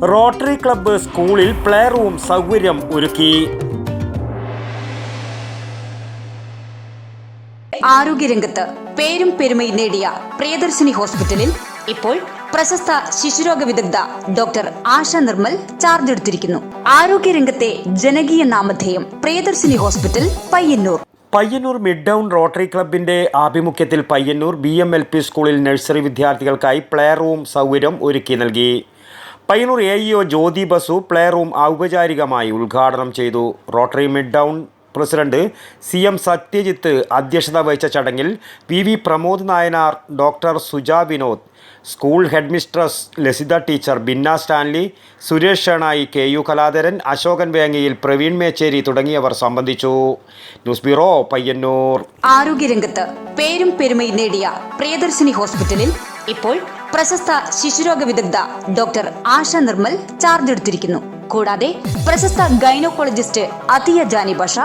Rotary club സ്കൂളിൽ play room സൗകര്യം ഒരുക്കി. ആരോഗ്യരംഗത്ത് പേരും പെരുമയും നേടിയ പ്രിയദർശിനി ഹോസ്പിറ്റലിൽ ഇപ്പോൾ പ്രശസ്ത ശിശുരോഗ വിദഗ്ധ ഡോക്ടർ ആശ നിർമ്മൽ ചാർജ് എടുത്തിരിക്കുന്നു. ആരോഗ്യരംഗത്തെ ജനകീയ നാമധേയം Priyadarshini hospital, Payyanur. Payyanur mid town rotary ക്ലബിന്റെ ആഭിമുഖ്യത്തിൽ പയ്യന്നൂർ BMLP സ്കൂളിൽ നഴ്സറി വിദ്യാർത്ഥികൾക്കായി പ്ലേ റൂം സൗകര്യം ഒരുക്കി നൽകി. Payyanur AEO Jyoti Basu play room ഔപചാരികമായി ഉദ്ഘാടനം ചെയ്തു. Rotary mid town president CM Satyajith അധ്യക്ഷത വഹിച്ച ചടങ്ങിൽ VV Pramod Nayanar, doctor Suja Vinod, school head mistress Lasitha teacher, Binna Stanley, Suresh Shenoy, KU Kaladharan, Ashokan Vengayil, Praveen Mecheri തുടങ്ങിയവർ സംബന്ധിച്ചു. News bureau, Payyanur. ആരോഗ്യരംഗത്ത് പേരും പെരുമയും നേടിയ പ്രിയദർശിനി ഹോസ്പിറ്റലിൽ ഇപ്പോൾ പ്രശസ്ത ശിശുരോഗ വിദഗ്ധ ഡോക്ടർ ആശ നിർമ്മൽ ചാർജ് എടുത്തിരിക്കുന്നു. കൂടാതെ പ്രശസ്ത ഗൈനക്കോളജിസ്റ്റ് അതിയ ജാനി ബഷ,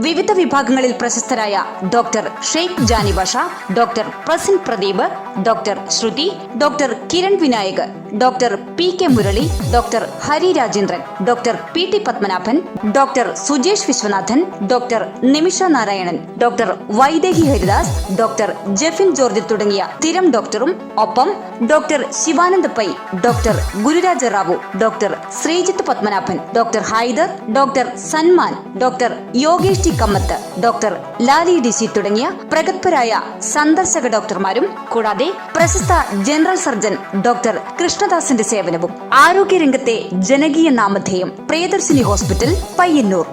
വിവിധ വിഭാഗങ്ങളിൽ പ്രശസ്തരായ doctor Sheikh Jani Basha, doctor Prasin Pradeep, doctor Shruti, doctor Kiran Vinayak, doctor PK Murali, doctor Hari Rajendran, doctor PT Padmanabhan, doctor Sujesh Viswanathan, doctor Nimisha Narayanan, doctor Vaidehi Haridas, doctor Jefin George തുടങ്ങിയ സ്ഥിരം ഡോക്ടറും ഒപ്പം doctor Shivanand Pai, doctor Gururaja Rao, doctor Sreejith Padmanabhan, doctor Haider, doctor Sanman, doctor Yogesh T Kamath, doctor Lali DC തുടങ്ങിയ പ്രഗത്ഭരായ സന്ദർശക ഡോക്ടർമാരും കൂടാതെ പ്രശസ്ത ജനറൽ സർജൻ ഡോക്ടർ കൃഷ്ണദാസിന്റെ സേവനവും. ആരോഗ്യരംഗത്തെ ജനകീയ നാമധേയം പ്രിയദർശിനി ഹോസ്പിറ്റൽ, പയ്യന്നൂർ.